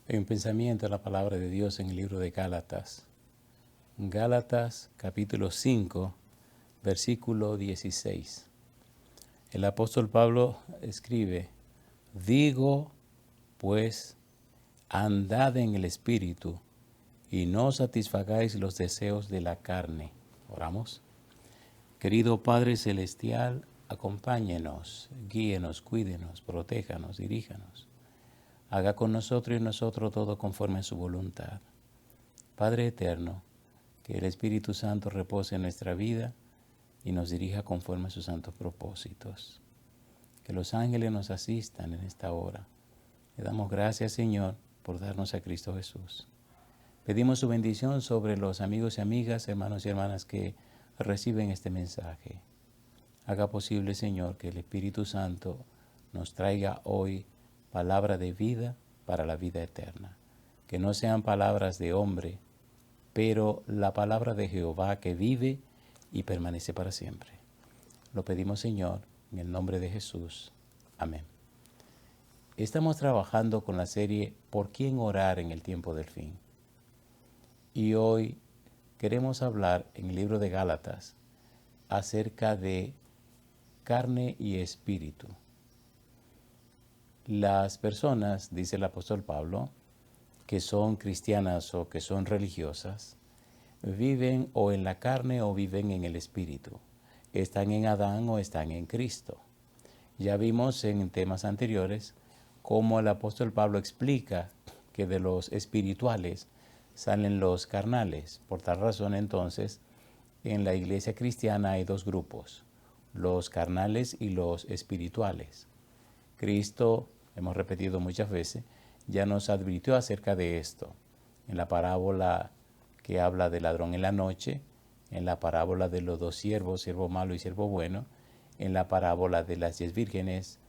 Hay un pensamiento en la palabra de Dios en el libro de Gálatas. Gálatas capítulo 5, versículo 16. El apóstol Pablo escribe: digo, pues, andad en el Espíritu y no satisfagáis los deseos de la carne. Oramos. Querido Padre Celestial, acompáñenos, guíenos, cuídenos, protéjanos, diríjanos. Haga con nosotros y en nosotros todo conforme a su voluntad. Padre eterno, que el Espíritu Santo repose en nuestra vida y nos dirija conforme a sus santos propósitos. Que los ángeles nos asistan en esta hora. Le damos gracias, Señor, por darnos a Cristo Jesús. Pedimos su bendición sobre los amigos y amigas, hermanos y hermanas que reciben este mensaje. Haga posible, Señor, que el Espíritu Santo nos traiga hoy palabra de vida para la vida eterna. Que no sean palabras de hombre, pero la palabra de Jehová que vive y permanece para siempre. Lo pedimos, Señor, en el nombre de Jesús. Amén. Estamos trabajando con la serie ¿Por quién orar en el tiempo del fin? Y hoy queremos hablar en el libro de Gálatas acerca de carne y espíritu. Las personas, dice el apóstol Pablo, que son cristianas o que son religiosas, viven o en la carne o viven en el espíritu. Están en Adán o están en Cristo. Ya vimos en temas anteriores cómo el apóstol Pablo explica que de los espirituales salen los carnales. Por tal razón, entonces, en la iglesia cristiana hay dos grupos, los carnales y los espirituales. Cristo, hemos repetido muchas veces, ya nos advirtió acerca de esto. En la parábola que habla del ladrón en la noche, en la parábola de los dos siervos, siervo malo y siervo bueno, en la parábola de las 10 vírgenes,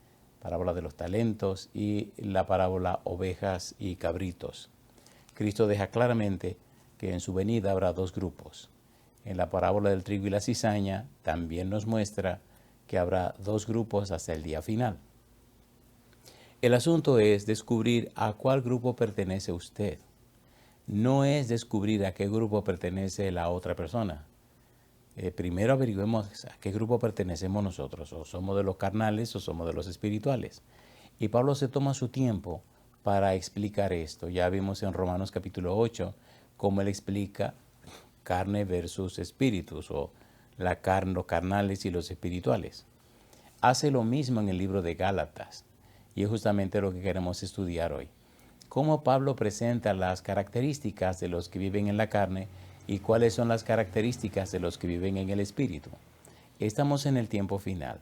parábola de los talentos y la parábola ovejas y cabritos. Cristo deja claramente que en su venida habrá dos grupos. En la parábola del trigo y la cizaña también nos muestra que habrá dos grupos hasta el día final. El asunto es descubrir a cuál grupo pertenece usted. No es descubrir a qué grupo pertenece la otra persona. Primero averiguemos a qué grupo pertenecemos nosotros, o somos de los carnales o somos de los espirituales. Y Pablo se toma su tiempo para explicar esto. Ya vimos en Romanos capítulo 8 cómo él explica carne versus espíritus, o la carne, los carnales y los espirituales. Hace lo mismo en el libro de Gálatas, y es justamente lo que queremos estudiar hoy. Cómo Pablo presenta las características de los que viven en la carne y cuáles son las características de los que viven en el espíritu. Estamos en el tiempo final.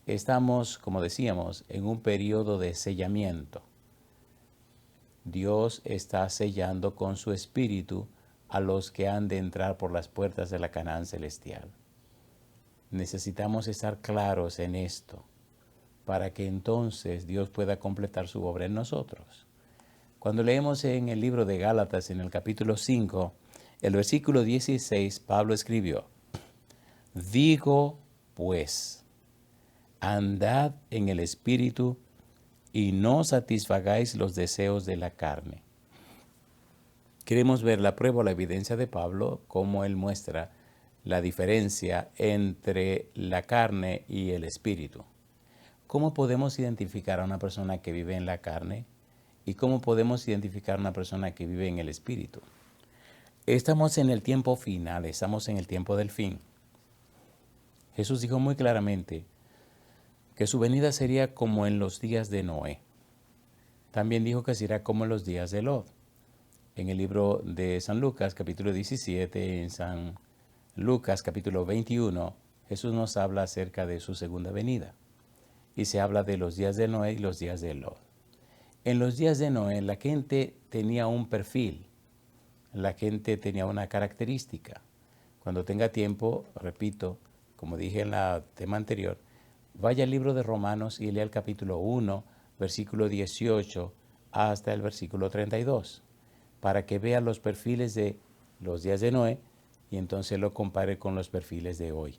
Estamos, como decíamos, en un periodo de sellamiento. Dios está sellando con su espíritu a los que han de entrar por las puertas de la Canaán celestial. Necesitamos estar claros en esto para que entonces Dios pueda completar su obra en nosotros. Cuando leemos en el libro de Gálatas, en el capítulo 5, el versículo 16, Pablo escribió: digo, pues, andad en el Espíritu y no satisfagáis los deseos de la carne. Queremos ver la prueba o la evidencia de Pablo, cómo él muestra la diferencia entre la carne y el espíritu. ¿Cómo podemos identificar a una persona que vive en la carne y cómo podemos identificar a una persona que vive en el espíritu? Estamos en el tiempo final, estamos en el tiempo del fin. Jesús dijo muy claramente que su venida sería como en los días de Noé. También dijo que sería como en los días de Lot. En el libro de San Lucas, capítulo 17, en San Lucas, capítulo 21, Jesús nos habla acerca de su segunda venida. Y se habla de los días de Noé y los días de Lot. En los días de Noé, la gente tenía un perfil, la gente tenía una característica. Cuando tenga tiempo, repito, como dije en el tema anterior, vaya al libro de Romanos y lea el capítulo 1, versículo 18 hasta el versículo 32, para que vea los perfiles de los días de Noé y entonces lo compare con los perfiles de hoy.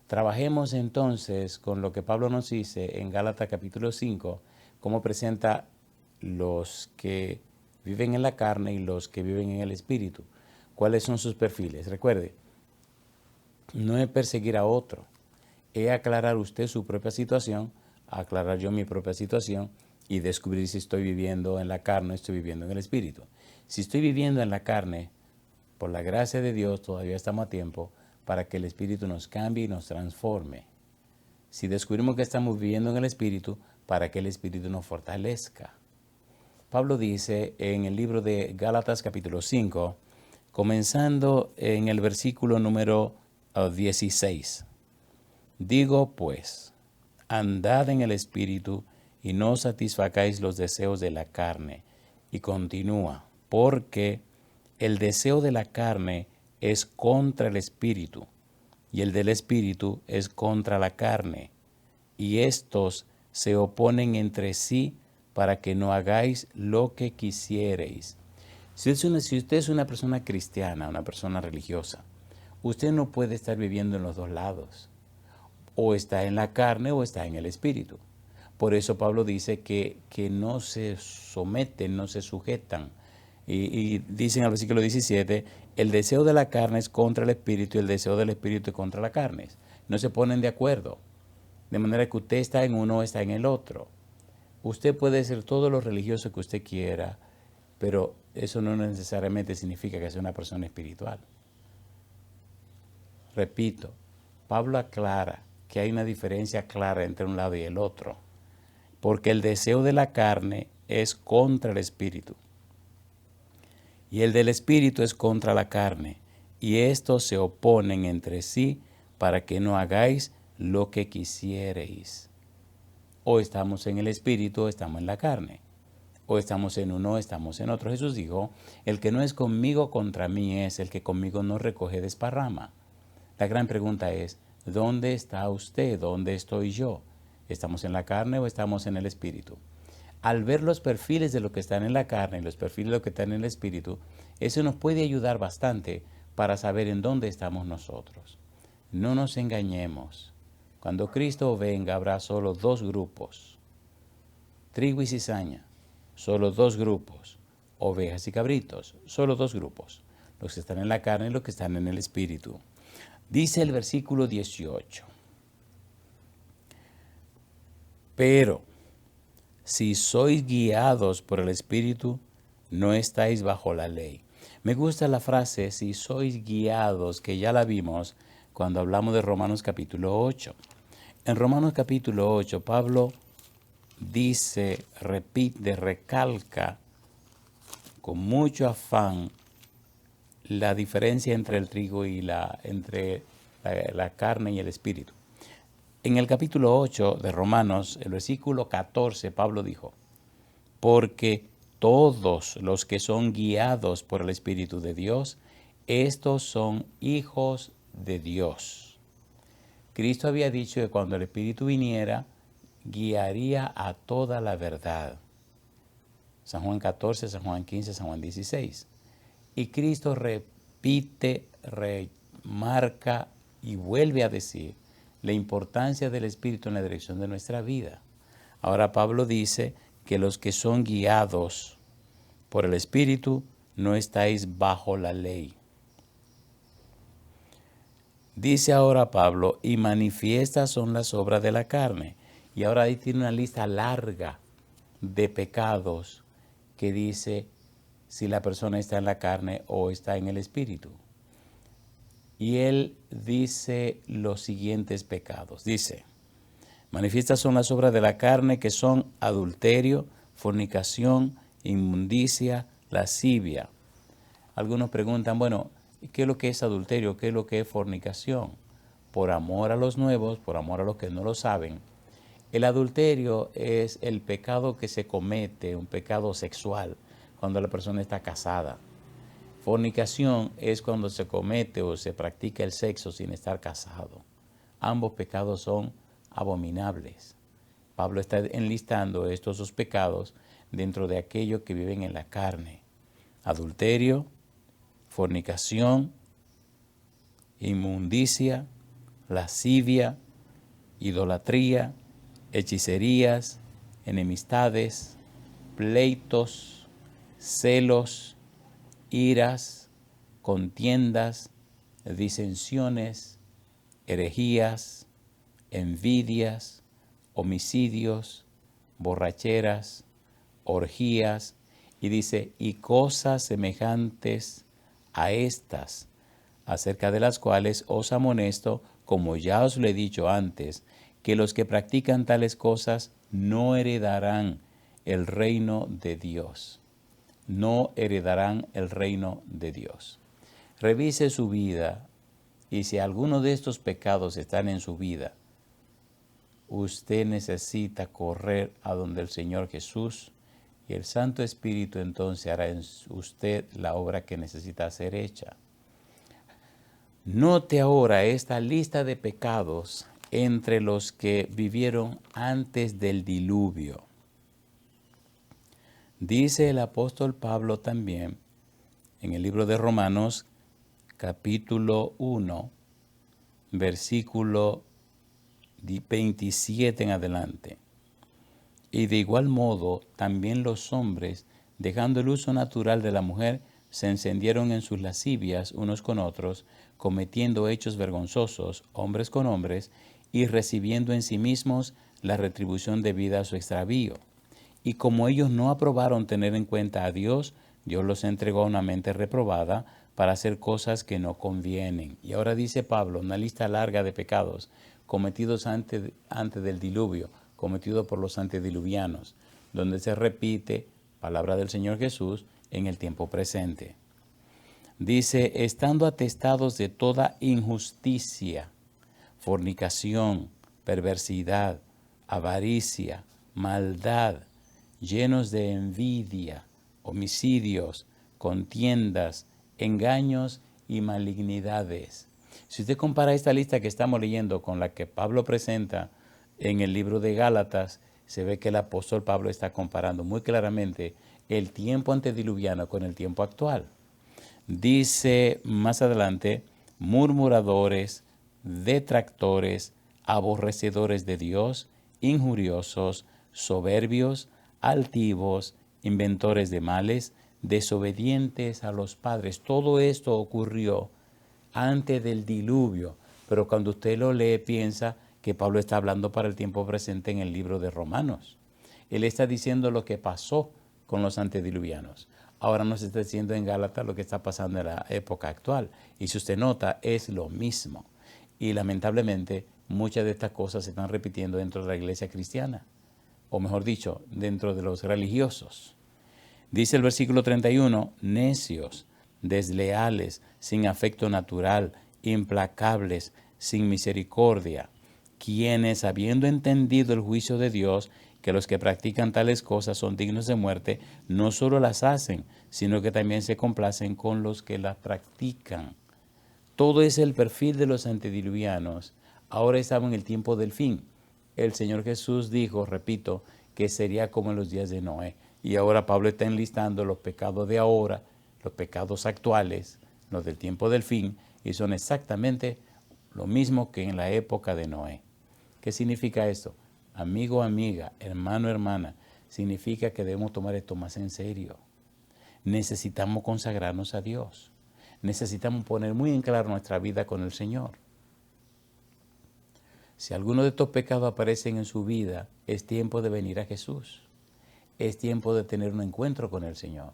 Trabajemos entonces con lo que Pablo nos dice en Gálatas capítulo 5, cómo presenta los que viven en la carne y los que viven en el espíritu. ¿Cuáles son sus perfiles? Recuerde, no es perseguir a otro, es aclarar usted su propia situación, aclarar yo mi propia situación y descubrir si estoy viviendo en la carne o estoy viviendo en el espíritu. Si estoy viviendo en la carne, por la gracia de Dios todavía estamos a tiempo para que el espíritu nos cambie y nos transforme. Si descubrimos que estamos viviendo en el espíritu, para que el espíritu nos fortalezca. Pablo dice en el libro de Gálatas capítulo 5, comenzando en el versículo número 16. Digo pues, andad en el espíritu y no satisfacáis los deseos de la carne. Y continúa, porque el deseo de la carne es contra el espíritu, y el del espíritu es contra la carne, y estos se oponen entre sí para que no hagáis lo que quisiereis. Si usted es una persona cristiana, una persona religiosa, usted no puede estar viviendo en los dos lados. O está en la carne o está en el espíritu. Por eso Pablo dice que no se someten, no se sujetan. Y dice en el versículo 17, el deseo de la carne es contra el espíritu y el deseo del espíritu es contra la carne. No se ponen de acuerdo. De manera que usted está en uno o está en el otro. Usted puede ser todo lo religioso que usted quiera, pero eso no necesariamente significa que sea una persona espiritual. Repito, Pablo aclara que hay una diferencia clara entre un lado y el otro, porque el deseo de la carne es contra el espíritu, y el del espíritu es contra la carne, y estos se oponen entre sí para que no hagáis lo que quisiereis. O estamos en el espíritu o estamos en la carne. O estamos en uno o estamos en otro. Jesús dijo, el que no es conmigo contra mí es, el que conmigo no recoge desparrama. La gran pregunta es, ¿dónde está usted? ¿Dónde estoy yo? ¿Estamos en la carne o estamos en el espíritu? Al ver los perfiles de lo que están en la carne y los perfiles de lo que están en el espíritu, eso nos puede ayudar bastante para saber en dónde estamos nosotros. No nos engañemos. Cuando Cristo venga habrá solo dos grupos, trigo y cizaña, solo dos grupos, ovejas y cabritos, solo dos grupos, los que están en la carne y los que están en el espíritu. Dice el versículo 18, pero si sois guiados por el espíritu, no estáis bajo la ley. Me gusta la frase, si sois guiados, que ya la vimos cuando hablamos de Romanos capítulo 8. En Romanos capítulo 8, Pablo dice, repite, recalca con mucho afán la diferencia entre el trigo y la carne y el espíritu. En el capítulo 8 de Romanos, el versículo 14, Pablo dijo, porque todos los que son guiados por el Espíritu de Dios, estos son hijos de Dios. Cristo había dicho que cuando el Espíritu viniera, guiaría a toda la verdad. San Juan 14, San Juan 15, San Juan 16. Y Cristo repite, remarca y vuelve a decir la importancia del Espíritu en la dirección de nuestra vida. Ahora Pablo dice que los que son guiados por el Espíritu no estáis bajo la ley. Dice ahora Pablo, y manifiestas son las obras de la carne. Y ahora ahí tiene una lista larga de pecados que dice si la persona está en la carne o está en el espíritu. Y él dice los siguientes pecados. Dice, manifiestas son las obras de la carne que son adulterio, fornicación, inmundicia, lascivia. Algunos preguntan, bueno, ¿qué es lo que es adulterio? ¿Qué es lo que es fornicación? Por amor a los nuevos, por amor a los que no lo saben, el adulterio es el pecado que se comete, un pecado sexual, cuando la persona está casada. Fornicación es cuando se comete o se practica el sexo sin estar casado. Ambos pecados son abominables. Pablo está enlistando estos dos pecados dentro de aquellos que viven en la carne. Adulterio, fornicación, inmundicia, lascivia, idolatría, hechicerías, enemistades, pleitos, celos, iras, contiendas, disensiones, herejías, envidias, homicidios, borracheras, orgías, y dice, y cosas semejantes a estas, acerca de las cuales os amonesto, como ya os lo he dicho antes, que los que practican tales cosas no heredarán el reino de Dios. No heredarán el reino de Dios. Revise su vida y si alguno de estos pecados están en su vida, usted necesita correr a donde el Señor Jesús y el Santo Espíritu entonces hará en usted la obra que necesita ser hecha. Note ahora esta lista de pecados entre los que vivieron antes del diluvio. Dice el apóstol Pablo también en el libro de Romanos, capítulo 1, versículo 27 en adelante. Y de igual modo, también los hombres, dejando el uso natural de la mujer, se encendieron en sus lascivias unos con otros, cometiendo hechos vergonzosos, hombres con hombres, y recibiendo en sí mismos la retribución debida a su extravío. Y como ellos no aprobaron tener en cuenta a Dios, Dios los entregó a una mente reprobada para hacer cosas que no convienen. Y ahora dice Pablo, una lista larga de pecados cometidos antes del diluvio, cometido por los antediluvianos, donde se repite palabra del Señor Jesús en el tiempo presente. Dice, estando atestados de toda injusticia, fornicación, perversidad, avaricia, maldad, llenos de envidia, homicidios, contiendas, engaños y malignidades. Si usted compara esta lista que estamos leyendo con la que Pablo presenta en el libro de Gálatas, se ve que el apóstol Pablo está comparando muy claramente el tiempo antediluviano con el tiempo actual. Dice más adelante, murmuradores, detractores, aborrecedores de Dios, injuriosos, soberbios, altivos, inventores de males, desobedientes a los padres. Todo esto ocurrió antes del diluvio, pero cuando usted lo lee piensa que Pablo está hablando para el tiempo presente en el libro de Romanos. Él está diciendo lo que pasó con los antediluvianos. Ahora nos está diciendo en Gálatas lo que está pasando en la época actual. Y si usted nota, es lo mismo. Y lamentablemente, muchas de estas cosas se están repitiendo dentro de la iglesia cristiana. O mejor dicho, dentro de los religiosos. Dice el versículo 31, necios, desleales, sin afecto natural, implacables, sin misericordia, quienes, habiendo entendido el juicio de Dios, que los que practican tales cosas son dignos de muerte, no solo las hacen, sino que también se complacen con los que las practican. Todo es el perfil de los antediluvianos. Ahora estamos en el tiempo del fin. El Señor Jesús dijo, repito, que sería como en los días de Noé. Y ahora Pablo está enlistando los pecados de ahora, los pecados actuales, los del tiempo del fin, y son exactamente lo mismo que en la época de Noé. ¿Qué significa esto? Amigo, amiga, hermano, hermana, significa que debemos tomar esto más en serio. Necesitamos consagrarnos a Dios. Necesitamos poner muy en claro nuestra vida con el Señor. Si alguno de estos pecados aparecen en su vida, es tiempo de venir a Jesús. Es tiempo de tener un encuentro con el Señor.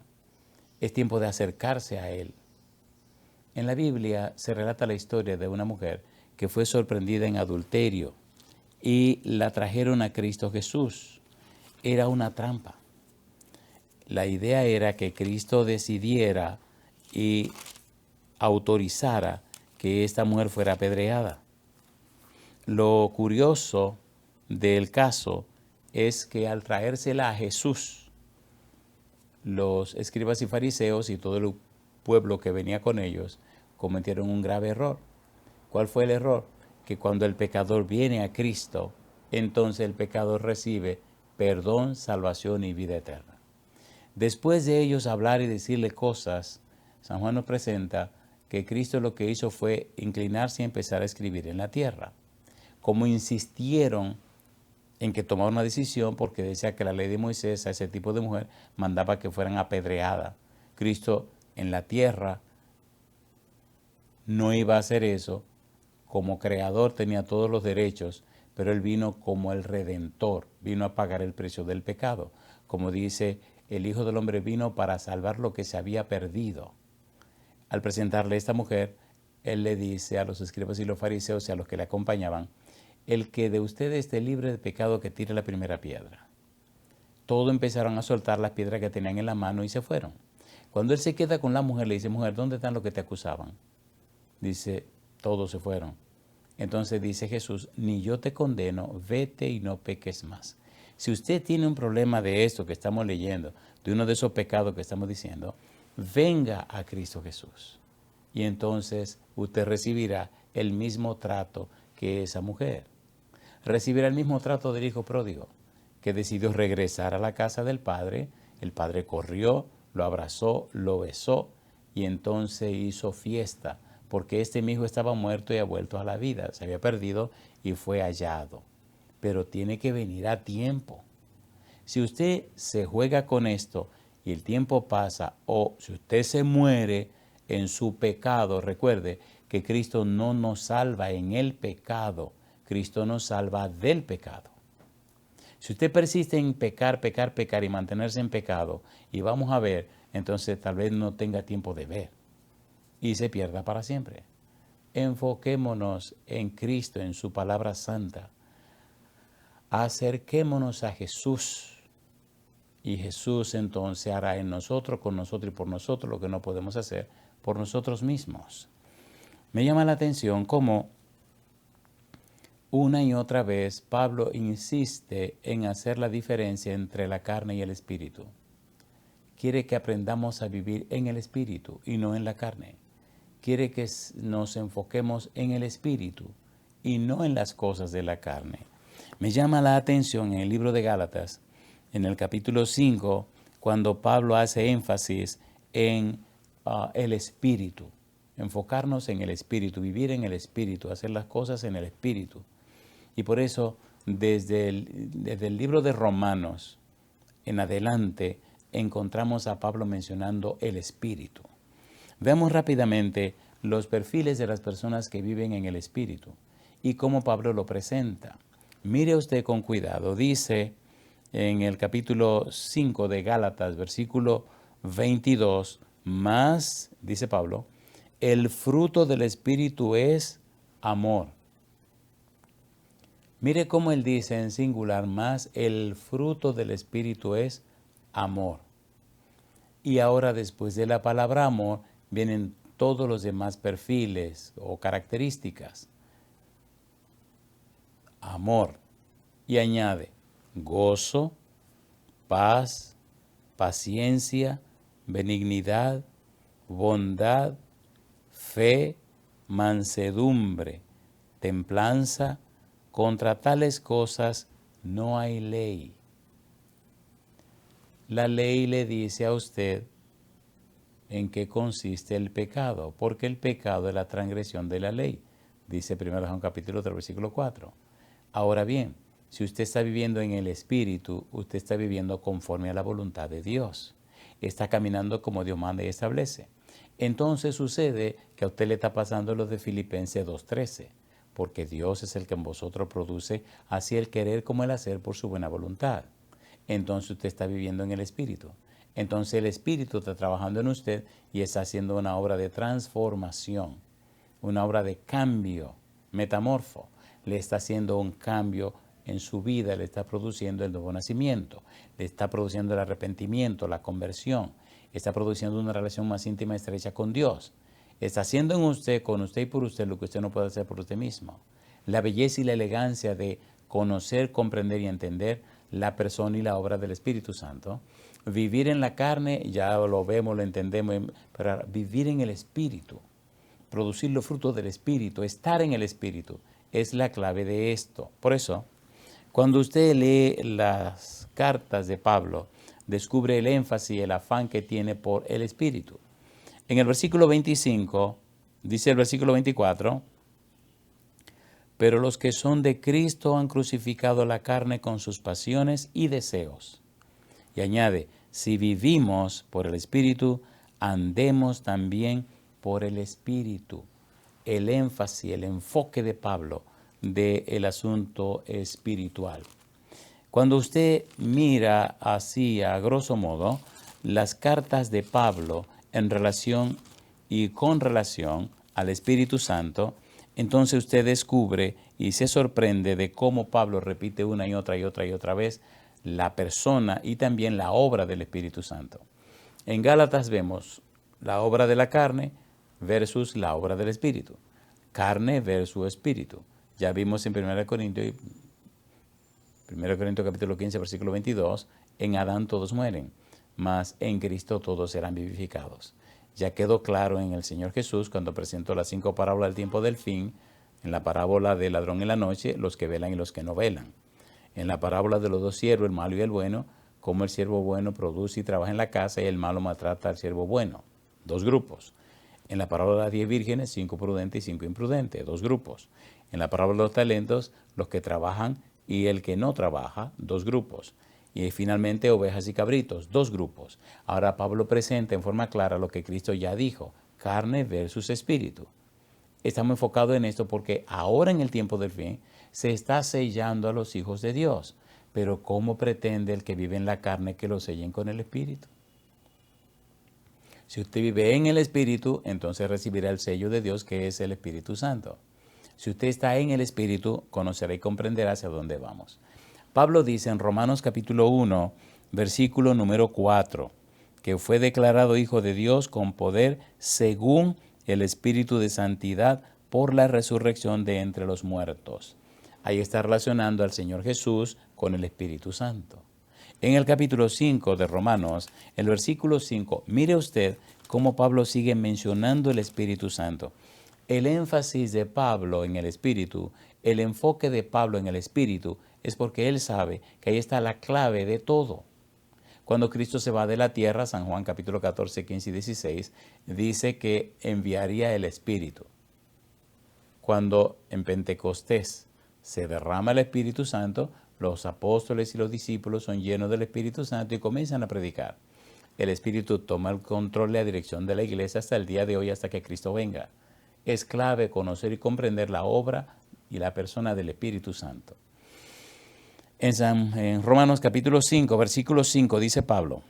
Es tiempo de acercarse a Él. En la Biblia se relata la historia de una mujer que fue sorprendida en adulterio y la trajeron a Cristo Jesús. Era una trampa. La idea era que Cristo decidiera y autorizara que esta mujer fuera apedreada. Lo curioso del caso es que al traérsela a Jesús, los escribas y fariseos y todo el pueblo que venía con ellos cometieron un grave error. ¿Cuál fue el error? Que cuando el pecador viene a Cristo, entonces el pecador recibe perdón, salvación y vida eterna. Después de ellos hablar y decirle cosas, San Juan nos presenta que Cristo lo que hizo fue inclinarse y empezar a escribir en la tierra. Como insistieron en que tomaba una decisión porque decía que la ley de Moisés a ese tipo de mujer mandaba que fueran apedreadas. Cristo en la tierra no iba a hacer eso. Como creador tenía todos los derechos, pero Él vino como el Redentor, vino a pagar el precio del pecado. Como dice, el Hijo del Hombre vino para salvar lo que se había perdido. Al presentarle a esta mujer, Él le dice a los escribas y los fariseos y a los que le acompañaban, el que de ustedes esté libre de pecado, que tire la primera piedra. Todos empezaron a soltar las piedras que tenían en la mano y se fueron. Cuando Él se queda con la mujer, le dice, mujer, ¿dónde están los que te acusaban? Dice, todos se fueron. Entonces dice Jesús, ni yo te condeno, vete y no peques más. Si usted tiene un problema de esto que estamos leyendo, de uno de esos pecados que estamos diciendo, venga a Cristo Jesús. Y entonces usted recibirá el mismo trato que esa mujer. Recibirá el mismo trato del hijo pródigo, que decidió regresar a la casa del padre. El padre corrió, lo abrazó, lo besó y entonces hizo fiesta, porque este mi hijo estaba muerto y ha vuelto a la vida, se había perdido y fue hallado. Pero tiene que venir a tiempo. Si usted se juega con esto y el tiempo pasa, o si usted se muere en su pecado, recuerde que Cristo no nos salva en el pecado, Cristo nos salva del pecado. Si usted persiste en pecar, pecar, pecar y mantenerse en pecado, y vamos a ver, entonces tal vez no tenga tiempo de ver y se pierda para siempre. Enfoquémonos en Cristo, en su palabra santa. Acerquémonos a Jesús. Y Jesús entonces hará en nosotros, con nosotros y por nosotros lo que no podemos hacer por nosotros mismos. Me llama la atención cómo una y otra vez Pablo insiste en hacer la diferencia entre la carne y el espíritu. Quiere que aprendamos a vivir en el espíritu y no en la carne. Quiere que nos enfoquemos en el espíritu y no en las cosas de la carne. Me llama la atención en el libro de Gálatas, en el capítulo 5, cuando Pablo hace énfasis en el espíritu. Enfocarnos en el espíritu, vivir en el espíritu, hacer las cosas en el espíritu. Y por eso, desde el libro de Romanos en adelante, encontramos a Pablo mencionando el espíritu. Veamos rápidamente los perfiles de las personas que viven en el espíritu y cómo Pablo lo presenta. Mire usted con cuidado, dice en el capítulo 5 de Gálatas, versículo 22, más, dice Pablo, el fruto del espíritu es amor. Mire cómo él dice en singular, más el fruto del espíritu es amor. Y ahora después de la palabra amor vienen todos los demás perfiles o características. Amor. Y añade gozo, paz, paciencia, benignidad, bondad, fe, mansedumbre, templanza. Contra tales cosas no hay ley. La ley le dice a usted en qué consiste el pecado, porque el pecado es la transgresión de la ley, dice 1 Juan capítulo 3, versículo 4. Ahora bien, si usted está viviendo en el Espíritu, usted está viviendo conforme a la voluntad de Dios. Está caminando como Dios manda y establece. Entonces sucede que a usted le está pasando lo de Filipenses 2:13, porque Dios es el que en vosotros produce así el querer como el hacer por su buena voluntad. Entonces usted está viviendo en el Espíritu. Entonces el Espíritu está trabajando en usted y está haciendo una obra de transformación, una obra de cambio, metamorfo. Le está haciendo un cambio en su vida, le está produciendo el nuevo nacimiento, le está produciendo el arrepentimiento, la conversión, está produciendo una relación más íntima y estrecha con Dios. Está haciendo en usted, con usted y por usted, lo que usted no puede hacer por usted mismo. La belleza y la elegancia de conocer, comprender y entender la persona y la obra del Espíritu Santo. Vivir en la carne, ya lo vemos, lo entendemos, pero vivir en el Espíritu, producir los frutos del Espíritu, estar en el Espíritu, es la clave de esto. Por eso, cuando usted lee las cartas de Pablo, descubre el énfasis y el afán que tiene por el Espíritu. En el versículo 25, dice el versículo 24, Pero los que son de Cristo han crucificado la carne con sus pasiones y deseos. Y añade, si vivimos por el Espíritu, andemos también por el Espíritu. El énfasis, el enfoque de Pablo del asunto espiritual. Cuando usted mira así, a grosso modo, las cartas de Pablo en relación y con relación al Espíritu Santo, entonces usted descubre y se sorprende de cómo Pablo repite una y otra vez la persona y también la obra del Espíritu Santo. En Gálatas vemos la obra de la carne versus la obra del Espíritu. Carne versus Espíritu. Ya vimos en 1 Corintios capítulo 15, versículo 22, en Adán todos mueren, mas en Cristo todos serán vivificados. Ya quedó claro en el Señor Jesús cuando presentó las 5 parábolas del tiempo del fin, en la parábola del ladrón en la noche, los que velan y los que no velan. En la parábola de los 2 siervos, el malo y el bueno, cómo el siervo bueno produce y trabaja en la casa y el malo maltrata al siervo bueno. 2 grupos. En la parábola de las 10 vírgenes, 5 prudentes y 5 imprudentes. 2 grupos. En la parábola de los talentos, los que trabajan y el que no trabaja, 2 grupos. Y finalmente ovejas y cabritos, 2 grupos. Ahora Pablo presenta en forma clara lo que Cristo ya dijo, carne versus espíritu. Estamos enfocados en esto porque ahora en el tiempo del fin se está sellando a los hijos de Dios. Pero ¿cómo pretende el que vive en la carne que lo sellen con el espíritu? Si usted vive en el Espíritu, entonces recibirá el sello de Dios, que es el Espíritu Santo. Si usted está en el Espíritu, conocerá y comprenderá hacia dónde vamos. Pablo dice en Romanos capítulo 1, versículo número 4, que fue declarado Hijo de Dios con poder según el Espíritu de Santidad por la resurrección de entre los muertos. Ahí está relacionando al Señor Jesús con el Espíritu Santo. En el capítulo 5 de Romanos, el versículo 5, mire usted cómo Pablo sigue mencionando el Espíritu Santo. El énfasis de Pablo en el Espíritu, el enfoque de Pablo en el Espíritu, es porque él sabe que ahí está la clave de todo. Cuando Cristo se va de la tierra, San Juan capítulo 14, 15 y 16, dice que enviaría el Espíritu. Cuando en Pentecostés se derrama el Espíritu Santo, los apóstoles y los discípulos son llenos del Espíritu Santo y comienzan a predicar. El Espíritu toma el control y la dirección de la iglesia hasta el día de hoy, hasta que Cristo venga. Es clave conocer y comprender la obra y la persona del Espíritu Santo. En Romanos capítulo 5, versículo 5 dice Pablo,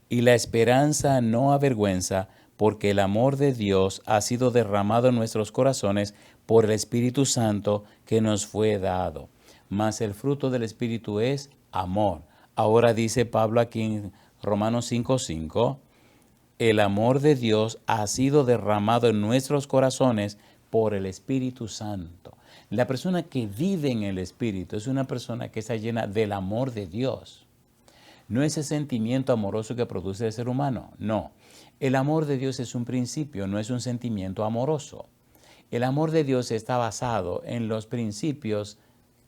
y la esperanza no avergüenza, porque el amor de Dios ha sido derramado en nuestros corazones por el Espíritu Santo que nos fue dado. Mas el fruto del Espíritu es amor. Ahora dice Pablo aquí en Romanos 5:5, el amor de Dios ha sido derramado en nuestros corazones por el Espíritu Santo. La persona que vive en el Espíritu es una persona que está llena del amor de Dios. No ese sentimiento amoroso que produce el ser humano, no. El amor de Dios es un principio, no es un sentimiento amoroso. El amor de Dios está basado en los principios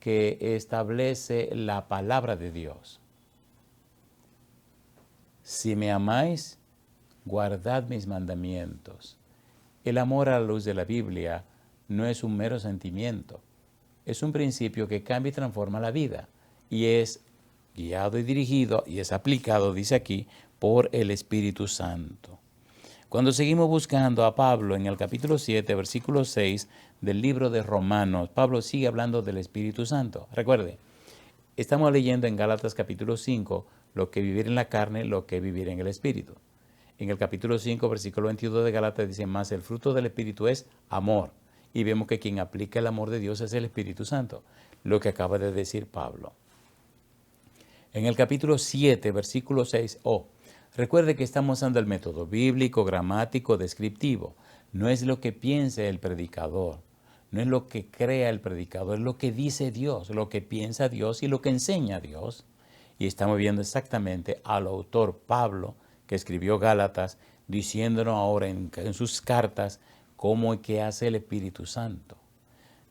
que establece la palabra de Dios. Si me amáis, guardad mis mandamientos. El amor a la luz de la Biblia no es un mero sentimiento, es un principio que cambia y transforma la vida y es guiado y dirigido y es aplicado, dice aquí, por el Espíritu Santo. Cuando seguimos buscando a Pablo en el capítulo 7, versículo 6 del libro de Romanos, Pablo sigue hablando del Espíritu Santo. Recuerde, estamos leyendo en Gálatas capítulo 5 lo que vivir en la carne, lo que vivir en el Espíritu. En el capítulo 5, versículo 22 de Gálatas dice, más el fruto del Espíritu es amor. Y vemos que quien aplica el amor de Dios es el Espíritu Santo, lo que acaba de decir Pablo. En el capítulo 7, versículo 6, recuerde que estamos usando el método bíblico, gramático, descriptivo. No es lo que piense el predicador, no es lo que crea el predicador, es lo que dice Dios, lo que piensa Dios y lo que enseña Dios. Y estamos viendo exactamente al autor Pablo, que escribió Gálatas, diciéndonos ahora en sus cartas cómo y qué hace el Espíritu Santo.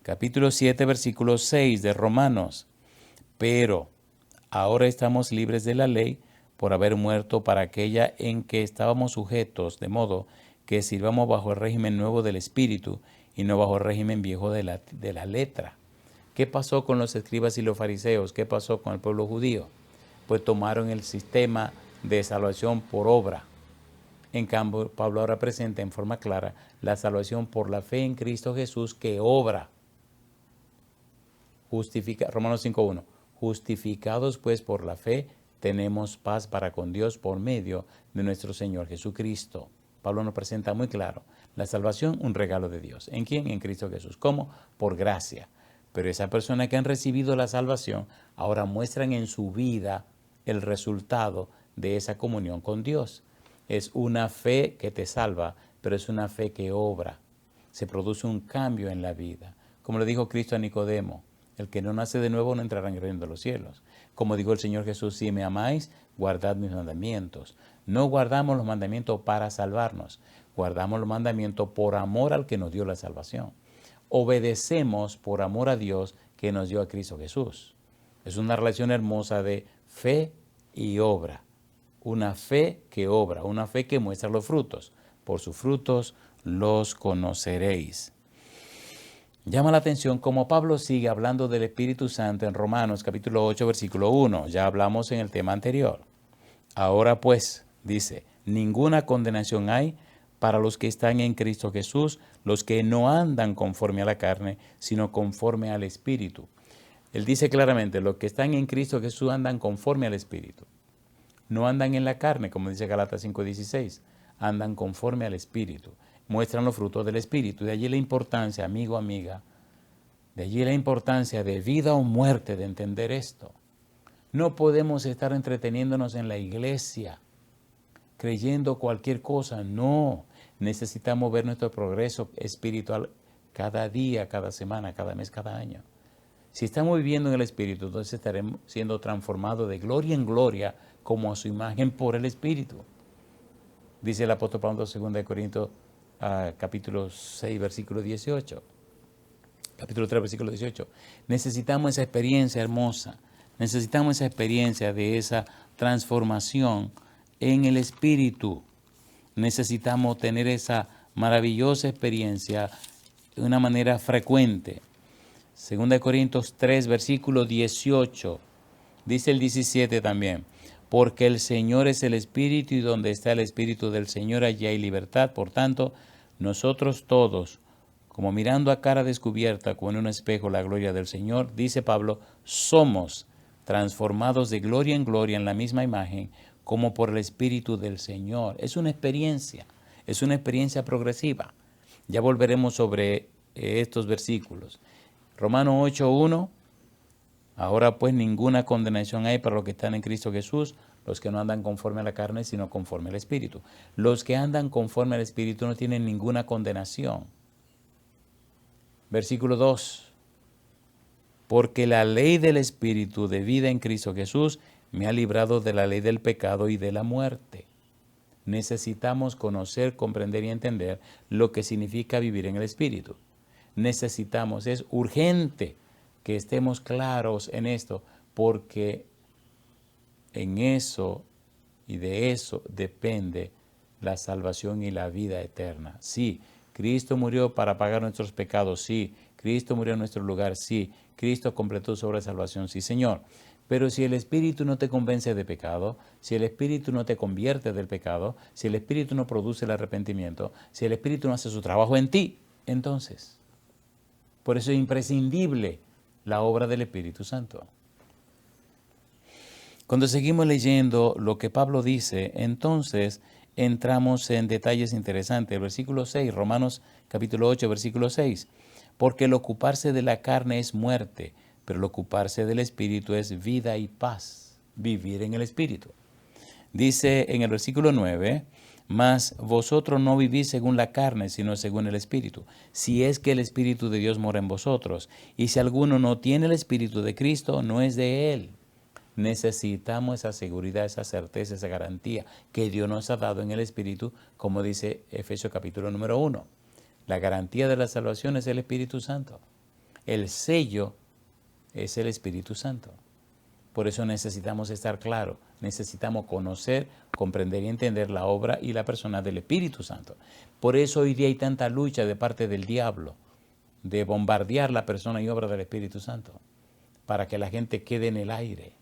Capítulo 7, versículo 6 de Romanos. Pero ahora estamos libres de la ley por haber muerto para aquella en que estábamos sujetos, de modo que sirvamos bajo el régimen nuevo del Espíritu y no bajo el régimen viejo de la letra. ¿Qué pasó con los escribas y los fariseos? ¿Qué pasó con el pueblo judío? Pues tomaron el sistema de salvación por obra. En cambio, Pablo ahora presenta en forma clara la salvación por la fe en Cristo Jesús que obra. Romanos 5.1. Justificados pues por la fe, tenemos paz para con Dios por medio de nuestro Señor Jesucristo. Pablo nos presenta muy claro, la salvación, un regalo de Dios. ¿En quién? En Cristo Jesús. ¿Cómo? Por gracia. Pero esas personas que han recibido la salvación ahora muestran en su vida el resultado de esa comunión con Dios. Es una fe que te salva, pero es una fe que obra. Se produce un cambio en la vida. Como le dijo Cristo a Nicodemo, el que no nace de nuevo no entrará en el reino de los cielos. Como dijo el Señor Jesús, si me amáis, guardad mis mandamientos. No guardamos los mandamientos para salvarnos, guardamos los mandamientos por amor al que nos dio la salvación. Obedecemos por amor a Dios que nos dio a Cristo Jesús. Es una relación hermosa de fe y obra. Una fe que obra, una fe que muestra los frutos. Por sus frutos los conoceréis. Llama la atención cómo Pablo sigue hablando del Espíritu Santo en Romanos capítulo 8, versículo 1. Ya hablamos en el tema anterior. Ahora pues, dice, ninguna condenación hay para los que están en Cristo Jesús, los que no andan conforme a la carne, sino conforme al Espíritu. Él dice claramente, los que están en Cristo Jesús andan conforme al Espíritu. No andan en la carne, como dice Gálatas 5:16, andan conforme al Espíritu. Muestran los frutos del Espíritu. De allí la importancia, amigo, amiga, de allí la importancia de vida o muerte de entender esto. No podemos estar entreteniéndonos en la iglesia, creyendo cualquier cosa. No, necesitamos ver nuestro progreso espiritual cada día, cada semana, cada mes, cada año. Si estamos viviendo en el Espíritu, entonces estaremos siendo transformados de gloria en gloria como a su imagen por el Espíritu. Dice el apóstol Pablo en 2 Corintios capítulo 6, versículo 18. Capítulo 3, versículo 18. Necesitamos esa experiencia hermosa. Necesitamos esa experiencia de esa transformación en el Espíritu. Necesitamos tener esa maravillosa experiencia de una manera frecuente. 2 Corintios 3, versículo 18. Dice el 17 también. Porque el Señor es el Espíritu y donde está el Espíritu del Señor allí hay libertad. Por tanto, nosotros todos, como mirando a cara descubierta como en un espejo la gloria del Señor, dice Pablo, somos transformados de gloria en gloria en la misma imagen como por el Espíritu del Señor. Es una experiencia progresiva. Ya volveremos sobre estos versículos. Romanos 8:1. Ahora pues ninguna condenación hay para los que están en Cristo Jesús, los que no andan conforme a la carne, sino conforme al Espíritu. Los que andan conforme al Espíritu no tienen ninguna condenación. Versículo 2. Porque la ley del Espíritu de vida en Cristo Jesús me ha librado de la ley del pecado y de la muerte. Necesitamos conocer, comprender y entender lo que significa vivir en el Espíritu. Es urgente que estemos claros en esto, porque en eso y de eso depende la salvación y la vida eterna. Sí, Cristo murió para pagar nuestros pecados, sí. Cristo murió en nuestro lugar, sí. Cristo completó su obra de salvación, sí, Señor. Pero si el Espíritu no te convence de pecado, si el Espíritu no te convierte del pecado, si el Espíritu no produce el arrepentimiento, si el Espíritu no hace su trabajo en ti, entonces, por eso es imprescindible la obra del Espíritu Santo. Cuando seguimos leyendo lo que Pablo dice, entonces entramos en detalles interesantes. El versículo 6, Romanos capítulo 8, versículo 6. Porque el ocuparse de la carne es muerte, pero el ocuparse del Espíritu es vida y paz. Vivir en el Espíritu. Dice en el versículo 9, mas vosotros no vivís según la carne, sino según el Espíritu. Si es que el Espíritu de Dios mora en vosotros. Y si alguno no tiene el Espíritu de Cristo, no es de Él. Necesitamos esa seguridad, esa certeza, esa garantía que Dios nos ha dado en el Espíritu, como dice Efesios capítulo número 1. La garantía de la salvación es el Espíritu Santo. El sello es el Espíritu Santo. Por eso necesitamos estar claros, necesitamos conocer, comprender y entender la obra y la persona del Espíritu Santo. Por eso hoy día hay tanta lucha de parte del diablo de bombardear la persona y obra del Espíritu Santo para que la gente quede en el aire.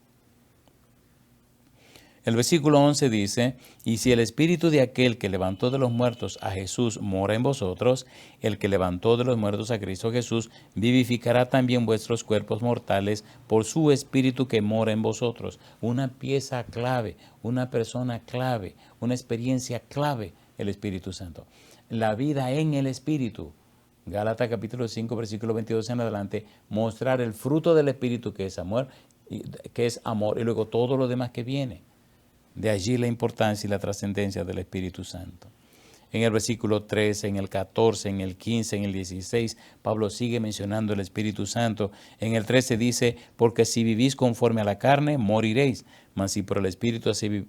El versículo 11 dice, y si el espíritu de aquel que levantó de los muertos a Jesús mora en vosotros, el que levantó de los muertos a Cristo Jesús vivificará también vuestros cuerpos mortales por su espíritu que mora en vosotros. Una pieza clave, una persona clave, una experiencia clave, el Espíritu Santo. La vida en el Espíritu. Gálatas capítulo 5, versículo 22 en adelante, mostrar el fruto del Espíritu que es amor, y luego todo lo demás que viene. De allí la importancia y la trascendencia del Espíritu Santo. En el versículo 13, en el 14, en el 15, en el 16, Pablo sigue mencionando el Espíritu Santo. En el 13 dice, porque si vivís conforme a la carne, moriréis, mas si por el Espíritu hacéis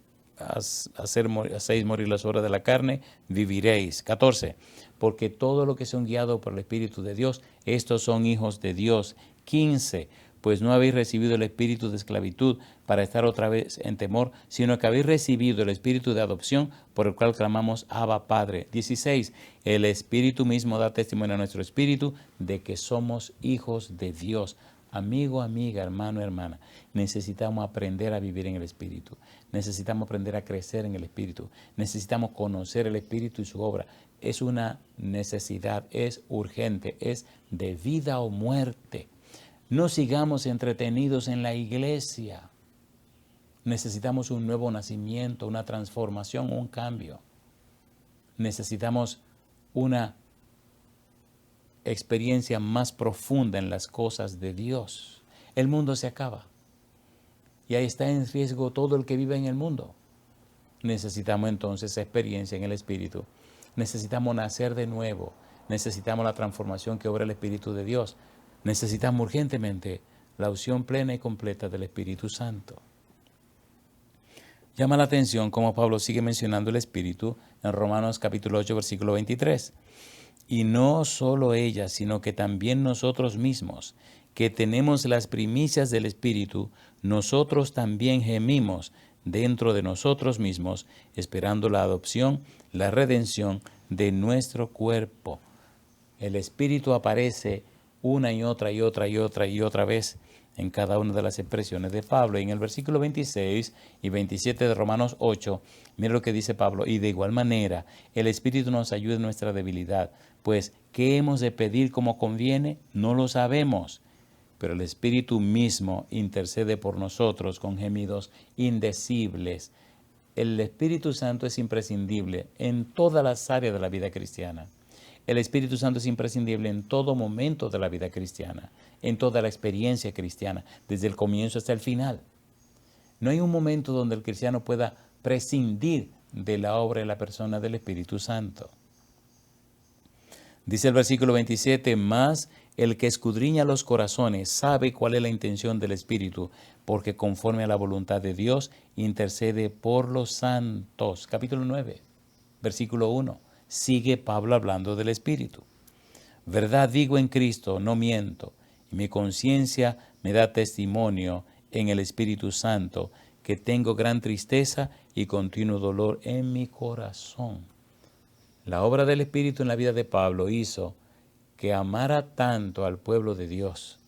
morir las obras de la carne, viviréis. 14, porque todo lo que son guiados por el Espíritu de Dios, estos son hijos de Dios. 15, pues no habéis recibido el espíritu de esclavitud para estar otra vez en temor, sino que habéis recibido el espíritu de adopción por el cual clamamos Abba Padre. 16. El Espíritu mismo da testimonio a nuestro espíritu de que somos hijos de Dios. Amigo, amiga, hermano, hermana, necesitamos aprender a vivir en el Espíritu. Necesitamos aprender a crecer en el Espíritu. Necesitamos conocer el Espíritu y su obra. Es una necesidad, es urgente, es de vida o muerte. No sigamos entretenidos en la iglesia. Necesitamos un nuevo nacimiento, una transformación, un cambio. Necesitamos una experiencia más profunda en las cosas de Dios. El mundo se acaba y ahí está en riesgo todo el que vive en el mundo. Necesitamos entonces esa experiencia en el Espíritu. Necesitamos nacer de nuevo. Necesitamos la transformación que obra el Espíritu de Dios. Necesitamos urgentemente la unción plena y completa del Espíritu Santo. Llama la atención cómo Pablo sigue mencionando el Espíritu en Romanos capítulo 8, versículo 23. Y no solo ella, sino que también nosotros mismos, que tenemos las primicias del Espíritu, nosotros también gemimos dentro de nosotros mismos, esperando la adopción, la redención de nuestro cuerpo. El Espíritu aparece una y otra y otra y otra y otra vez en cada una de las expresiones de Pablo. Y en el versículo 26 y 27 de Romanos 8, mira lo que dice Pablo, y de igual manera el Espíritu nos ayuda en nuestra debilidad, pues ¿qué hemos de pedir como conviene? No lo sabemos, pero el Espíritu mismo intercede por nosotros con gemidos indecibles. El Espíritu Santo es imprescindible en todas las áreas de la vida cristiana. El Espíritu Santo es imprescindible en todo momento de la vida cristiana, en toda la experiencia cristiana, desde el comienzo hasta el final. No hay un momento donde el cristiano pueda prescindir de la obra y la persona del Espíritu Santo. Dice el versículo 27, más el que escudriña los corazones sabe cuál es la intención del Espíritu, porque conforme a la voluntad de Dios intercede por los santos. Capítulo 9, versículo 1. Sigue Pablo hablando del Espíritu. Verdad digo en Cristo, no miento, y mi conciencia me da testimonio en el Espíritu Santo, que tengo gran tristeza y continuo dolor en mi corazón. La obra del Espíritu en la vida de Pablo hizo que amara tanto al pueblo de Dios,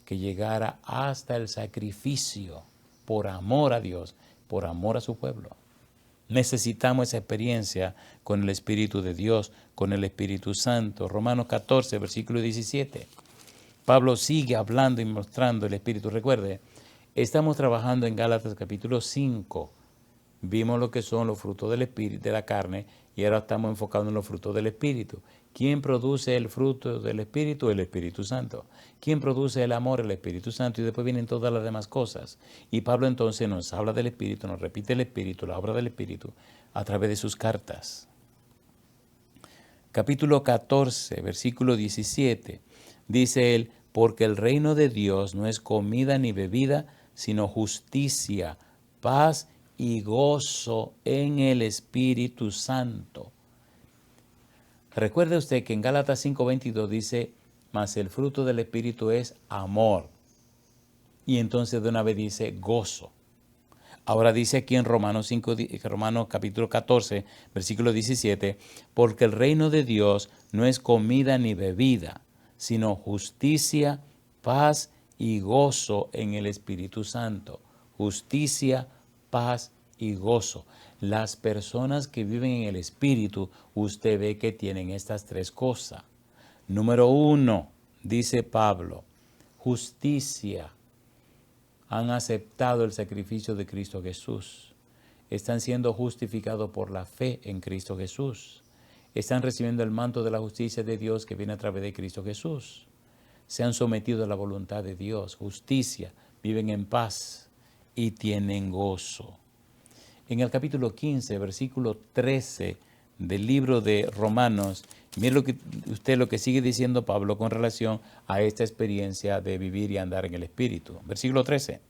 que llegara hasta el sacrificio por amor a Dios, por amor a su pueblo. Necesitamos esa experiencia con el Espíritu de Dios, con el Espíritu Santo. Romanos 14, versículo 17. Pablo sigue hablando y mostrando el Espíritu. Recuerde, estamos trabajando en Gálatas capítulo 5. Vimos lo que son los frutos del Espíritu, de la carne, y ahora estamos enfocados en los frutos del Espíritu. ¿Quién produce el fruto del Espíritu? El Espíritu Santo. ¿Quién produce el amor? El Espíritu Santo. Y después vienen todas las demás cosas. Y Pablo entonces nos habla del Espíritu, nos repite el Espíritu, la obra del Espíritu, a través de sus cartas. Capítulo 14, versículo 17. Dice él, porque el reino de Dios no es comida ni bebida, sino justicia, paz y gozo en el Espíritu Santo. Recuerde usted que en Gálatas 5:22 dice, mas el fruto del Espíritu es amor. Y entonces de una vez dice gozo. Ahora dice aquí en Romanos capítulo 14, versículo 17, porque el reino de Dios no es comida ni bebida, sino justicia, paz y gozo en el Espíritu Santo. Justicia, paz y gozo. Las personas que viven en el Espíritu, usted ve que tienen estas tres cosas. Número 1, dice Pablo, justicia. Han aceptado el sacrificio de Cristo Jesús. Están siendo justificados por la fe en Cristo Jesús. Están recibiendo el manto de la justicia de Dios que viene a través de Cristo Jesús. Se han sometido a la voluntad de Dios, justicia, viven en paz y tienen gozo. En el capítulo 15, versículo 13 del libro de Romanos, mire lo que sigue diciendo Pablo con relación a esta experiencia de vivir y andar en el Espíritu. Versículo 13.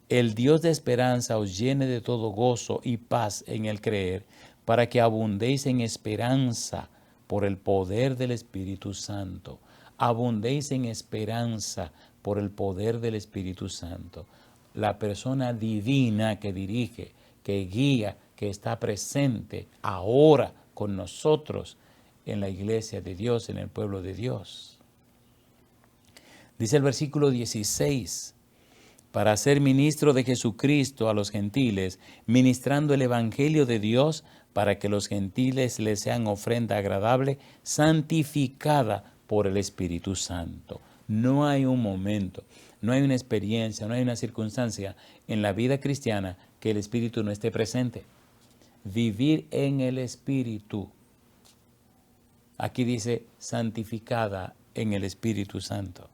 El Dios de esperanza os llene de todo gozo y paz en el creer, para que abundéis en esperanza por el poder del Espíritu Santo. Abundéis en esperanza por el poder del Espíritu Santo. La persona divina que dirige, que guía, que está presente ahora con nosotros en la iglesia de Dios, en el pueblo de Dios. Dice el versículo 16, para ser ministro de Jesucristo a los gentiles, ministrando el evangelio de Dios, para que los gentiles les sean ofrenda agradable, santificada por el Espíritu Santo. No hay un momento, no hay una experiencia, no hay una circunstancia en la vida cristiana que el Espíritu no esté presente. Vivir en el Espíritu. Aquí dice santificada en el Espíritu Santo.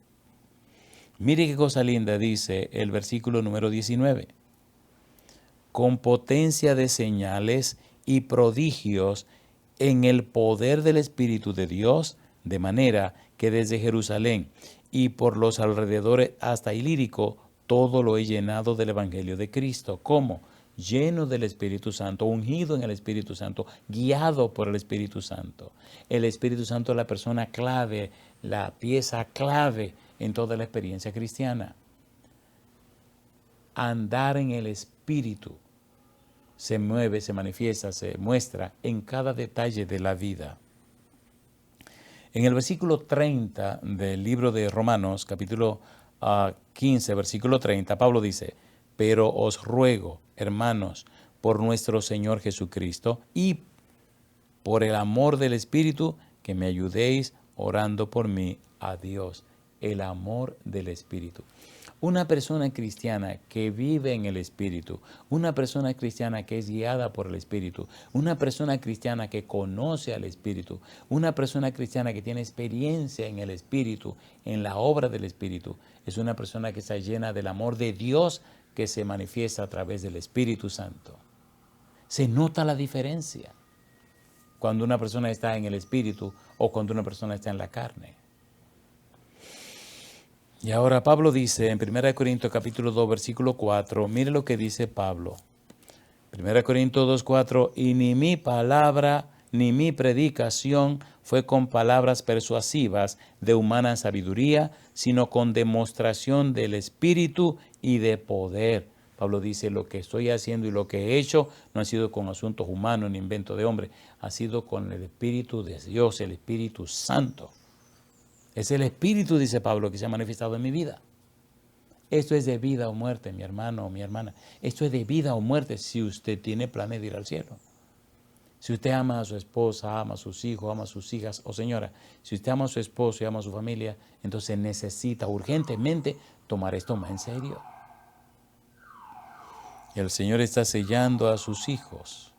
Mire qué cosa linda dice el versículo número 19. Con potencia de señales y prodigios en el poder del Espíritu de Dios, de manera que desde Jerusalén y por los alrededores hasta Ilírico, todo lo he llenado del Evangelio de Cristo. ¿Cómo? Lleno del Espíritu Santo, ungido en el Espíritu Santo, guiado por el Espíritu Santo. El Espíritu Santo es la persona clave, la pieza clave en toda la experiencia cristiana. Andar en el Espíritu se mueve, se manifiesta, se muestra en cada detalle de la vida. En el versículo 30 del libro de Romanos, capítulo 15, versículo 30, Pablo dice, pero os ruego, hermanos, por nuestro Señor Jesucristo y por el amor del Espíritu, que me ayudéis orando por mí a Dios. El amor del Espíritu. Una persona cristiana que vive en el Espíritu, una persona cristiana que es guiada por el Espíritu, una persona cristiana que conoce al Espíritu, una persona cristiana que tiene experiencia en el Espíritu, en la obra del Espíritu, es una persona que está llena del amor de Dios que se manifiesta a través del Espíritu Santo. Se nota la diferencia cuando una persona está en el Espíritu o cuando una persona está en la carne. Y ahora Pablo dice en 1 Corintios capítulo 2, versículo 4, mire lo que dice Pablo. 1 Corintios 2, 4, y ni mi palabra ni mi predicación fue con palabras persuasivas de humana sabiduría, sino con demostración del Espíritu y de poder. Pablo dice, lo que estoy haciendo y lo que he hecho no ha sido con asuntos humanos ni invento de hombre, ha sido con el Espíritu de Dios, el Espíritu Santo. Es el Espíritu, dice Pablo, que se ha manifestado en mi vida. Esto es de vida o muerte, mi hermano o mi hermana. Esto es de vida o muerte si usted tiene planes de ir al cielo. Si usted ama a su esposa, ama a sus hijos, ama a sus hijas, o señora, si usted ama a su esposo y ama a su familia, entonces necesita urgentemente tomar esto más en serio. El Señor está sellando a sus hijos.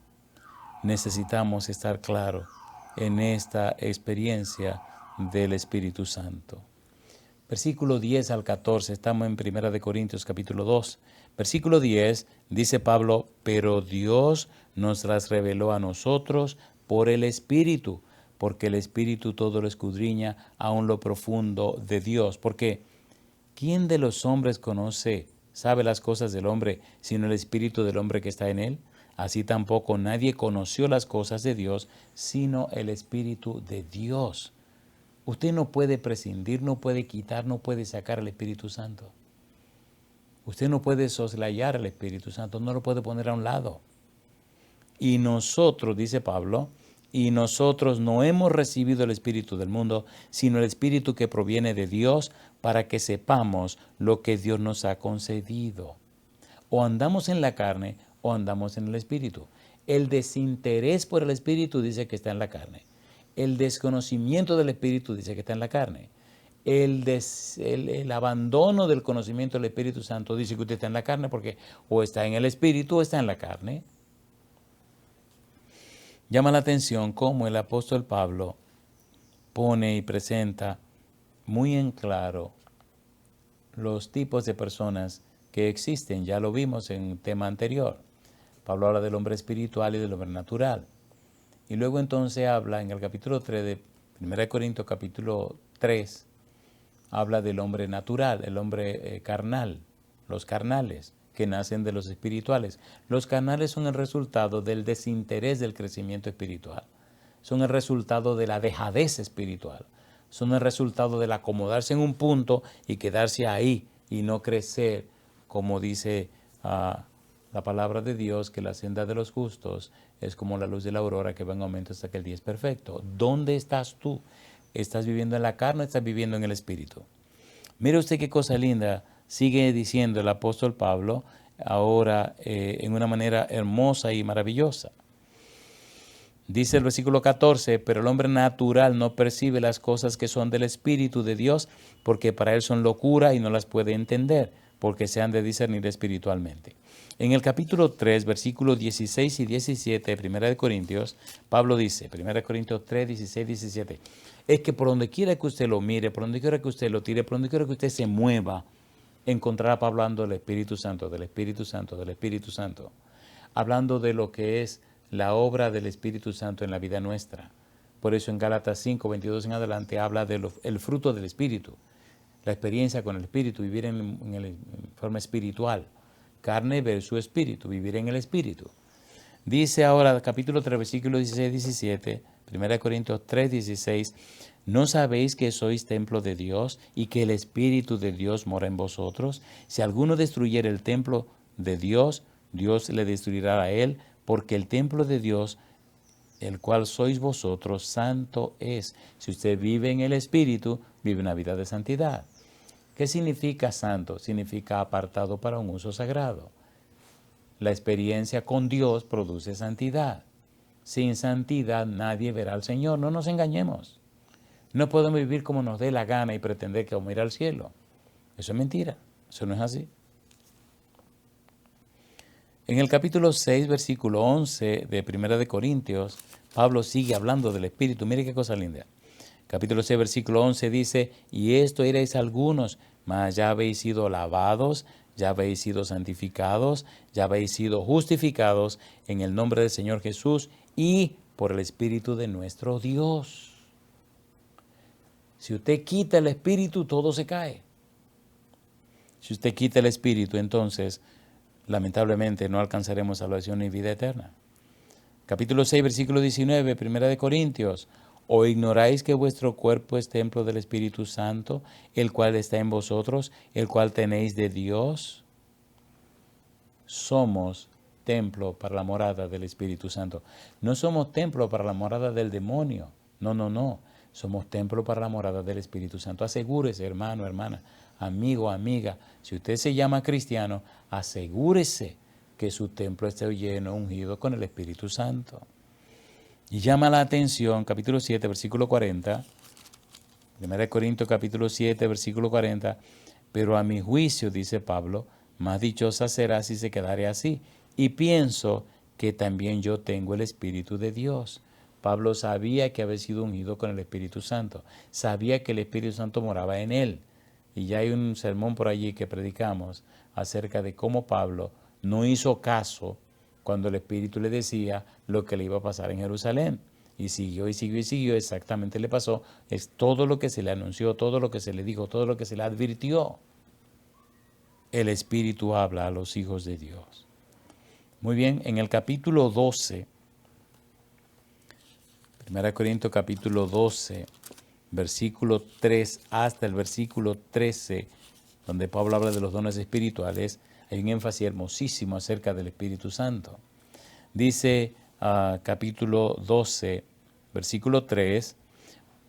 Necesitamos estar claros en esta experiencia del Espíritu Santo. Versículo 10 al 14, estamos en 1 Corintios capítulo 2. Versículo 10 dice Pablo, pero Dios nos las reveló a nosotros por el Espíritu, porque el Espíritu todo lo escudriña aún lo profundo de Dios. Porque ¿quién de los hombres sabe las cosas del hombre, sino el Espíritu del hombre que está en él? Así tampoco nadie conoció las cosas de Dios, sino el Espíritu de Dios. Usted no puede prescindir, no puede quitar, no puede sacar al Espíritu Santo. Usted no puede soslayar al Espíritu Santo, no lo puede poner a un lado. Y nosotros, dice Pablo, y nosotros no hemos recibido el Espíritu del mundo, sino el Espíritu que proviene de Dios, para que sepamos lo que Dios nos ha concedido. O andamos en la carne o andamos en el Espíritu. El desinterés por el Espíritu dice que está en la carne. El desconocimiento del Espíritu dice que está en la carne. El abandono del conocimiento del Espíritu Santo dice que usted está en la carne, porque o está en el Espíritu o está en la carne. Llama la atención cómo el apóstol Pablo pone y presenta muy en claro los tipos de personas que existen. Ya lo vimos en un tema anterior. Pablo habla del hombre espiritual y del hombre natural. Y luego entonces habla en el capítulo 3 de 1 Corintios capítulo 3, habla del hombre natural, el hombre carnal, los carnales que nacen de los espirituales. Los carnales son el resultado del desinterés del crecimiento espiritual. Son el resultado de la dejadez espiritual. Son el resultado del acomodarse en un punto y quedarse ahí y no crecer, como dice la palabra de Dios, que la senda de los justos es como la luz de la aurora que va en aumento hasta que el día es perfecto. ¿Dónde estás tú? ¿Estás viviendo en la carne o estás viviendo en el espíritu? Mire usted qué cosa linda sigue diciendo el apóstol Pablo ahora en una manera hermosa y maravillosa. Dice el versículo 14, pero el hombre natural no percibe las cosas que son del Espíritu de Dios, porque para él son locura y no las puede entender, porque se han de discernir espiritualmente. En el capítulo 3, versículos 16 y 17 de 1 Corintios, Pablo dice, 1 Corintios 3, 16 y 17, es que por donde quiera que usted lo mire, por donde quiera que usted lo tire, por donde quiera que usted se mueva, encontrará a Pablo hablando del Espíritu Santo, del Espíritu Santo, del Espíritu Santo, hablando de lo que es la obra del Espíritu Santo en la vida nuestra. Por eso en Gálatas 5, 22 en adelante habla del fruto del Espíritu, la experiencia con el Espíritu, vivir en forma espiritual, carne versus espíritu, vivir en el Espíritu. Dice ahora, capítulo 3, versículos 16 y 17, 1 Corintios 3, 16, ¿no sabéis que sois templo de Dios y que el Espíritu de Dios mora en vosotros? Si alguno destruyere el templo de Dios, Dios le destruirá a él, porque el templo de Dios, el cual sois vosotros, santo es. Si usted vive en el Espíritu, vive una vida de santidad. ¿Qué significa santo? Significa apartado para un uso sagrado. La experiencia con Dios produce santidad. Sin santidad nadie verá al Señor. No nos engañemos. No podemos vivir como nos dé la gana y pretender que vamos a ir al cielo. Eso es mentira. Eso no es así. En el capítulo 6, versículo 11 de 1 Corintios, Pablo sigue hablando del Espíritu. Mire qué cosa linda. Capítulo 6, versículo 11 dice, y esto erais algunos, mas ya habéis sido lavados, ya habéis sido santificados, ya habéis sido justificados en el nombre del Señor Jesús y por el Espíritu de nuestro Dios. Si usted quita el Espíritu, todo se cae. Si usted quita el Espíritu, entonces lamentablemente no alcanzaremos salvación ni vida eterna. Capítulo 6, versículo 19, 1 Corintios. ¿O ignoráis que vuestro cuerpo es templo del Espíritu Santo, el cual está en vosotros, el cual tenéis de Dios? Somos templo para la morada del Espíritu Santo. No somos templo para la morada del demonio. No. Somos templo para la morada del Espíritu Santo. Asegúrese, hermano, hermana, amigo, amiga. Si usted se llama cristiano, asegúrese que su templo esté lleno, ungido con el Espíritu Santo. Y llama la atención, capítulo 7, versículo 40, 1 Corintios capítulo 7, versículo 40, pero a mi juicio, dice Pablo, más dichosa será si se quedare así. Y pienso que también yo tengo el Espíritu de Dios. Pablo sabía que había sido ungido con el Espíritu Santo. Sabía que el Espíritu Santo moraba en él. Y ya hay un sermón por allí que predicamos acerca de cómo Pablo no hizo caso cuando el Espíritu le decía lo que le iba a pasar en Jerusalén. Y siguió, exactamente le pasó. Es todo lo que se le anunció, todo lo que se le dijo, todo lo que se le advirtió. El Espíritu habla a los hijos de Dios. Muy bien, en el capítulo 12, 1 Corintios capítulo 12, versículo 3 hasta el versículo 13, donde Pablo habla de los dones espirituales, hay un énfasis hermosísimo acerca del Espíritu Santo. Dice capítulo 12, versículo 3,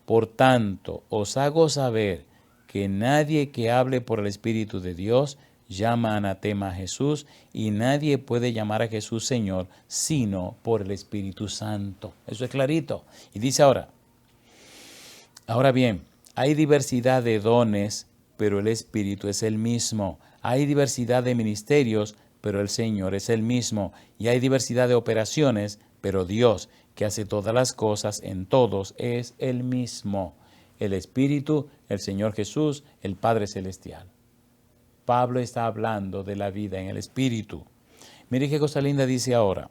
por tanto, os hago saber que nadie que hable por el Espíritu de Dios llama anatema a Jesús, y nadie puede llamar a Jesús Señor sino por el Espíritu Santo. Eso es clarito. Y dice ahora bien, hay diversidad de dones, pero el Espíritu es el mismo. Hay diversidad de ministerios, pero el Señor es el mismo. Y hay diversidad de operaciones, pero Dios, que hace todas las cosas en todos, es el mismo. El Espíritu, el Señor Jesús, el Padre Celestial. Pablo está hablando de la vida en el Espíritu. Mire qué cosa linda dice ahora.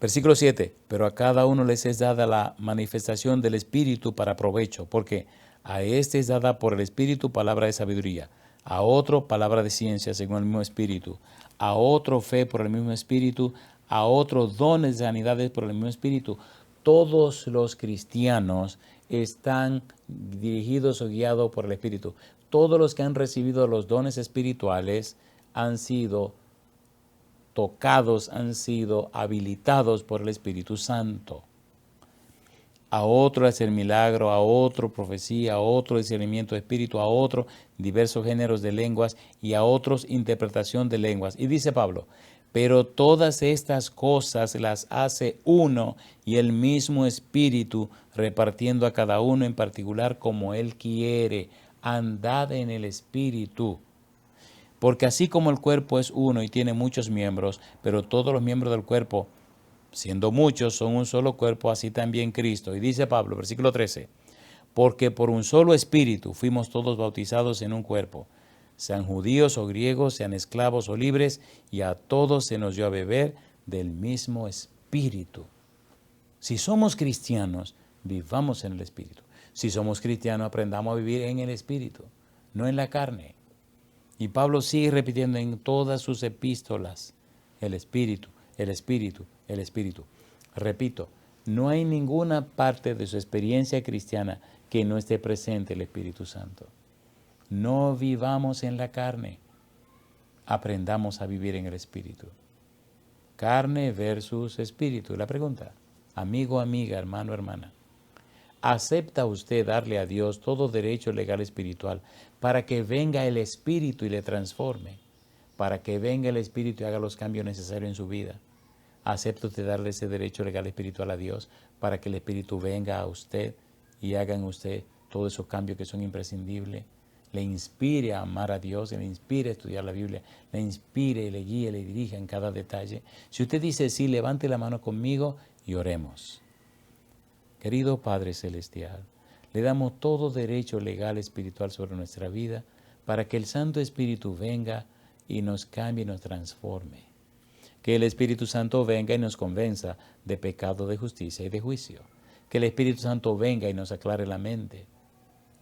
Versículo 7. Pero a cada uno les es dada la manifestación del Espíritu para provecho, porque a este es dada por el Espíritu palabra de sabiduría, a otro palabra de ciencia según el mismo Espíritu, a otro fe por el mismo Espíritu, a otro dones de sanidades por el mismo Espíritu. Todos los cristianos están dirigidos o guiados por el Espíritu. Todos los que han recibido los dones espirituales han sido tocados, han sido habilitados por el Espíritu Santo. A otro hacer milagro, a otro profecía, a otro discernimiento de espíritu, a otro diversos géneros de lenguas y a otros interpretación de lenguas. Y dice Pablo, pero todas estas cosas las hace uno y el mismo Espíritu, repartiendo a cada uno en particular como Él quiere. Andad en el Espíritu. Porque así como el cuerpo es uno y tiene muchos miembros, pero todos los miembros del cuerpo, siendo muchos, son un solo cuerpo, así también Cristo. Y dice Pablo, versículo 13, porque por un solo Espíritu fuimos todos bautizados en un cuerpo, sean judíos o griegos, sean esclavos o libres, y a todos se nos dio a beber del mismo Espíritu. Si somos cristianos, vivamos en el Espíritu. Si somos cristianos, aprendamos a vivir en el Espíritu, no en la carne. Y Pablo sigue repitiendo en todas sus epístolas, el Espíritu, el Espíritu, el Espíritu. Repito, no hay ninguna parte de su experiencia cristiana que no esté presente el Espíritu Santo. No vivamos en la carne, aprendamos a vivir en el Espíritu. Carne versus Espíritu. La pregunta, amigo, amiga, hermano, hermana, ¿acepta usted darle a Dios todo derecho legal espiritual para que venga el Espíritu y le transforme? Para que venga el Espíritu y haga los cambios necesarios en su vida. ¿Acepta usted darle ese derecho legal espiritual a Dios para que el Espíritu venga a usted y haga en usted todos esos cambios que son imprescindibles? Le inspire a amar a Dios, le inspire a estudiar la Biblia, le inspire, le guíe, le dirija en cada detalle. Si usted dice sí, levante la mano conmigo y oremos. Querido Padre Celestial, le damos todo derecho legal espiritual sobre nuestra vida para que el Santo Espíritu venga y nos cambie y nos transforme. Que el Espíritu Santo venga y nos convenza de pecado, de justicia y de juicio. Que el Espíritu Santo venga y nos aclare la mente,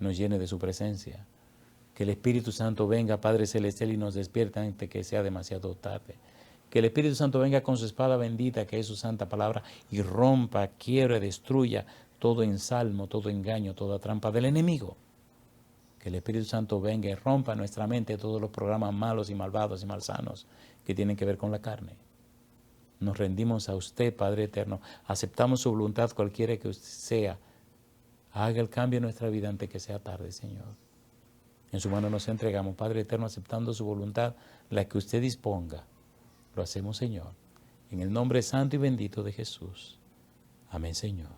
nos llene de su presencia. Que el Espíritu Santo venga, Padre Celestial, y nos despierte antes que sea demasiado tarde. Que el Espíritu Santo venga con su espada bendita, que es su santa palabra, y rompa, quiebre, destruya todo ensalmo, todo engaño, toda trampa del enemigo. Que el Espíritu Santo venga y rompa en nuestra mente todos los programas malos y malvados y malsanos que tienen que ver con la carne. Nos rendimos a usted, Padre eterno. Aceptamos su voluntad, cualquiera que usted sea. Haga el cambio en nuestra vida antes que sea tarde, Señor. En su mano nos entregamos, Padre eterno, aceptando su voluntad, la que usted disponga. Lo hacemos, Señor, en el nombre santo y bendito de Jesús. Amén, Señor.